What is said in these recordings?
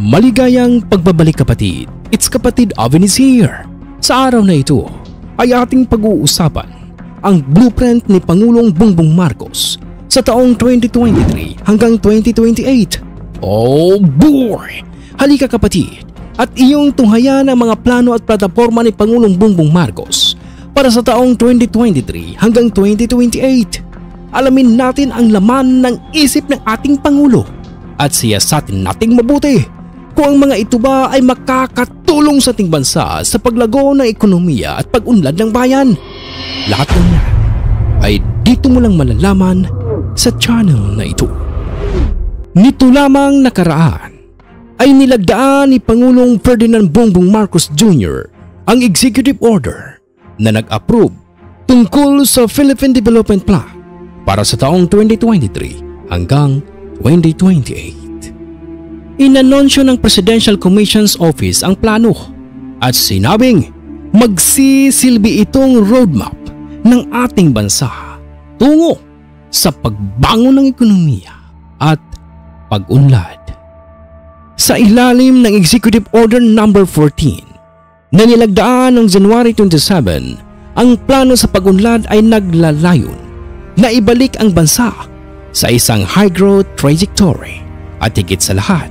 Maligayang pagbabalik kapatid, it's Kapatid Oven is here. Sa araw na ito ay ating pag-uusapan ang blueprint ni Pangulong Bongbong Marcos sa taong 2023 hanggang 2028. Oh boy! Halika kapatid at iyong tunghayan ang mga plano at plataforma ni Pangulong Bongbong Marcos para sa taong 2023 hanggang 2028. Alamin natin ang laman ng isip ng ating Pangulo at siyasatin nating mabuti kung ang mga ito ba ay makakatulong sa ating bansa sa paglago ng ekonomiya at pag-unlad ng bayan. Lahat ng yan ay dito mo lang malalaman sa channel na ito. Nito lamang nakaraan ay nilagdaan ni Pangulong Ferdinand Bongbong Marcos Jr. ang executive order na nag-approve tungkol sa Philippine Development Plan para sa taong 2023 hanggang 2028. Inanunsyo ng Presidential Commission's Office ang plano at sinabing magsisilbi itong roadmap ng ating bansa tungo sa pagbangon ng ekonomiya at pag-unlad. Sa ilalim ng Executive Order No. 14 na nilagdaan noong January 27, ang plano sa pag-unlad ay naglalayon na ibalik ang bansa sa isang high-growth trajectory at higit sa lahat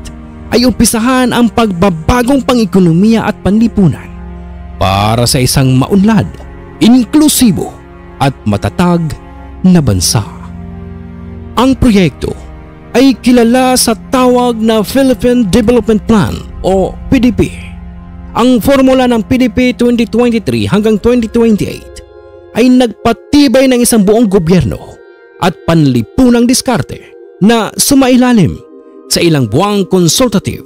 ay umpisahan ang pagbabagong pang-ekonomiya at panlipunan para sa isang maunlad, inklusibo at matatag na bansa. Ang proyekto ay kilala sa tawag na Philippine Development Plan o PDP. Ang formula ng PDP 2023 hanggang 2028 ay nagpatibay ng isang buong gobyerno at panlipunang diskarte na sumailalim sa ilang buwang consultative,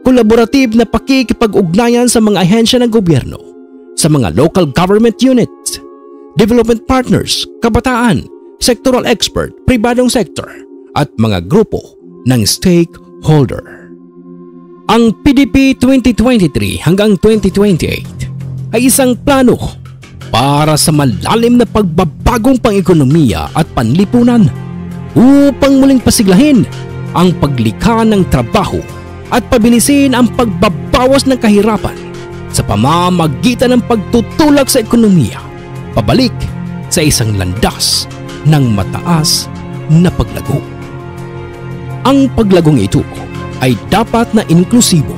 collaborative na pakikipag-ugnayan sa mga ahensya ng gobyerno, sa mga local government units, development partners, kabataan, sectoral expert, pribadong sektor, at mga grupo ng stakeholder. Ang PDP 2023 hanggang 2028 ay isang plano para sa malalim na pagbabagong pang-ekonomiya at panlipunan upang muling pasiglahin ang paglikha ng trabaho at pabilisin ang pagbabawas ng kahirapan sa pamamagitan ng pagtutulak sa ekonomiya pabalik sa isang landas ng mataas na paglago. Ang paglagong ito ay dapat na inklusibo,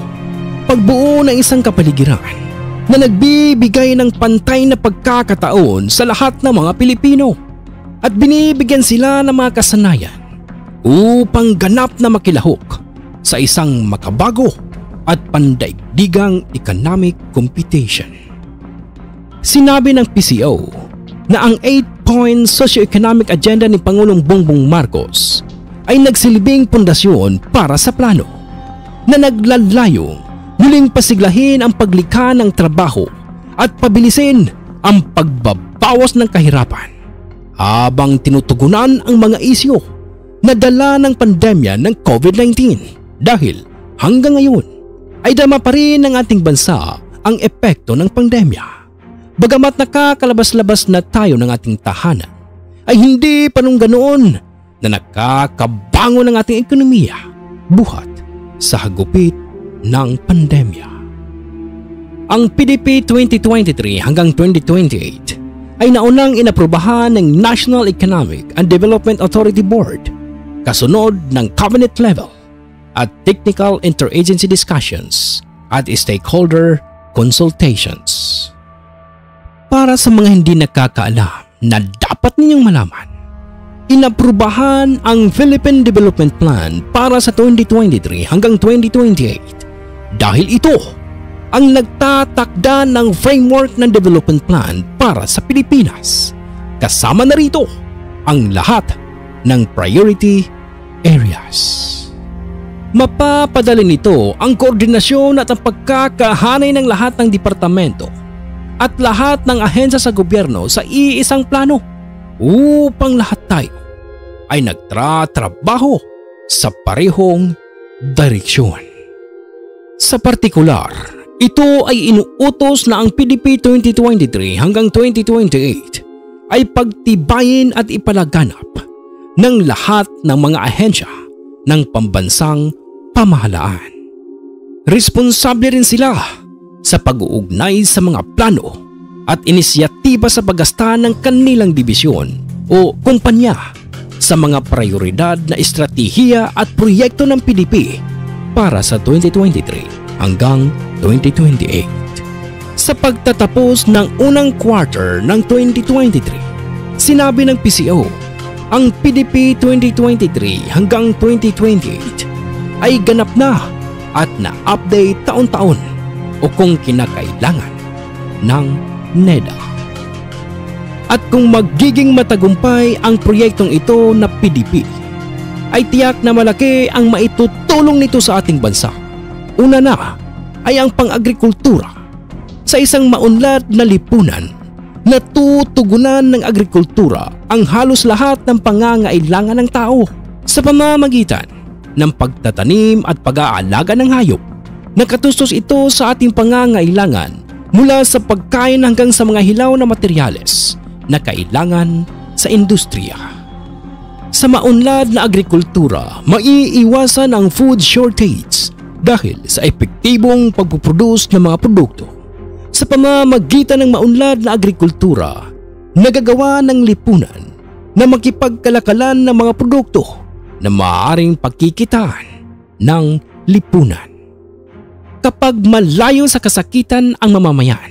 pagbuo ng isang kapaligiran na nagbibigay ng pantay na pagkakataon sa lahat ng mga Pilipino at binibigyan sila ng mga kasanayan upang ganap na makilahok sa isang makabago at pandaigdigang economic competition. Sinabi ng PCO na ang 8-point socio-economic agenda ni Pangulong Bongbong Marcos ay nagsilbing pundasyon para sa plano na naglalayong muling pasiglahin ang paglikha ng trabaho at pabilisin ang pagbabawas ng kahirapan habang tinutugunan ang mga isyu na dala ng pandemya ng COVID-19 dahil hanggang ngayon ay dama pa rin ng ating bansa ang epekto ng pandemya. Bagamat nakakalabas-labas na tayo ng ating tahanan ay hindi pa nung ganoon na nakakabangon ng ating ekonomiya buhat sa hagupit ng pandemya. Ang PDP 2023 hanggang 2028 ay naunang inaprubahan ng National Economic and Development Authority Board kasunod ng cabinet level at technical interagency discussions at stakeholder consultations. Para sa mga hindi nakakaalam na dapat ninyong malaman, inaprubahan ang Philippine Development Plan para sa 2023 hanggang 2028 dahil ito ang nagtatakda ng framework ng development plan para sa Pilipinas. Kasama na rito ang lahat ng priority areas. Mapapadali nito ang koordinasyon at ang pagkakahanay ng lahat ng departamento at lahat ng ahensya sa gobyerno sa iisang plano upang lahat tayo ay nagtatrabaho sa parehong direksyon. Sa partikular, ito ay inuutos na ang PDP 2023 hanggang 2028 ay pagtibayin at ipalaganap ng lahat ng mga ahensya ng pambansang pamahalaan. Responsable rin sila sa pag-uugnay sa mga plano at inisyatiba sa paggasta ng kanilang dibisyon o kumpanya sa mga prioridad na estratehiya at proyekto ng PDP para sa 2023 hanggang 2028. Sa pagtatapos ng unang quarter ng 2023, sinabi ng PCO, ang PDP 2023 hanggang 2028 ay ganap na at na-update taon-taon o kung kinakailangan ng NEDA. At kung magiging matagumpay ang proyektong ito na PDP, ay tiyak na malaki ang maitutulong nito sa ating bansa. Una na ay ang pang-agrikultura sa isang maunlad na lipunan na tutugunan ng agrikultura ang halos lahat ng pangangailangan ng tao sa pamamagitan ng pagtatanim at pag-aalaga ng hayop. Nakatustos ito sa ating pangangailangan mula sa pagkain hanggang sa mga hilaw na materyales na kailangan sa industriya. Sa maunlad na agrikultura, maiiwasan ang food shortage dahil sa epektibong pagpuproduce ng mga produkto. Sa pamamagitan ng maunlad na agrikultura, nagagawa ng lipunan na makipagkalakalan ng mga produkto na maaaring pagkikitaan ng lipunan. Kapag malayo sa kasakitan ang mamamayan,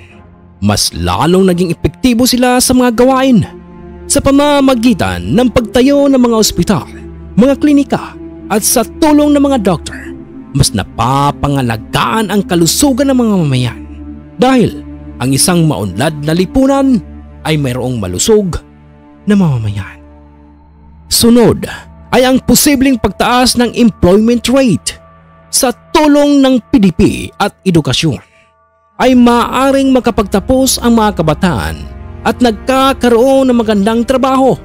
mas lalong naging epektibo sila sa mga gawain sa pamamagitan ng pagtayo ng mga ospital, mga klinika at sa tulong ng mga doktor. Mas napapangalagaan ang kalusugan ng mga mamamayan dahil ang isang maunlad na lipunan ay mayroong malusog na mamamayan. Sunod ay ang posibleng pagtaas ng employment rate. Sa tulong ng PDP at edukasyon ay maaaring makapagtapos ang mga kabataan at nagkakaroon ng magandang trabaho.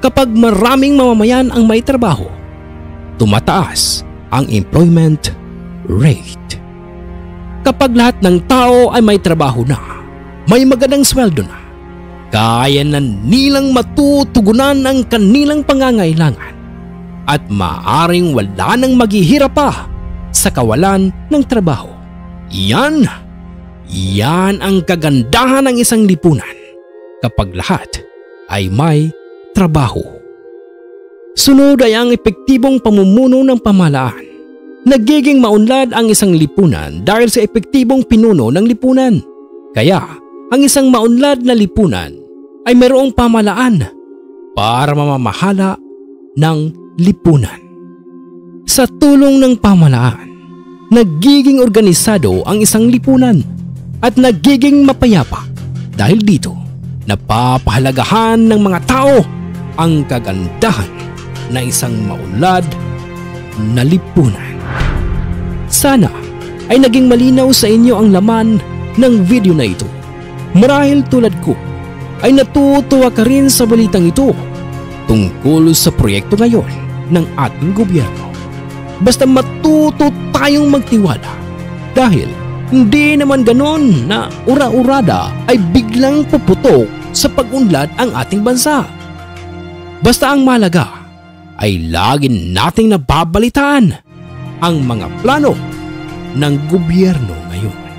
Kapag maraming mamamayan ang may trabaho, tumataas ang employment rate. Kapag lahat ng tao ay may trabaho na, may magandang sweldo na, kaya na nilang matutugunan ang kanilang pangangailangan at maaaring wala nang maghihirap pa sa kawalan ng trabaho. Yan ang kagandahan ng isang lipunan kapag lahat ay may trabaho. Sunod ay ang epektibong pamumuno ng pamahalaan. Nagiging maunlad ang isang lipunan dahil sa epektibong pinuno ng lipunan. Kaya ang isang maunlad na lipunan ay mayroong pamahalaan para mamamahala ng lipunan. Sa tulong ng pamahalaan, nagiging organisado ang isang lipunan at nagiging mapayapa. Dahil dito, napapahalagahan ng mga tao ang kagandahan na isang maunlad na lipunan. Sana ay naging malinaw sa inyo ang laman ng video na ito. Marahil tulad ko ay natutuwa ka rin sa balitang ito tungkol sa proyekto ngayon ng ating gobyerno. Basta matuto tayong magtiwala dahil hindi naman ganon na ura-urada ay biglang puputok sa pag-unlad ang ating bansa. Basta ang mahalaga ay lagi nating nababalitaan ang mga plano ng gobyerno ngayon.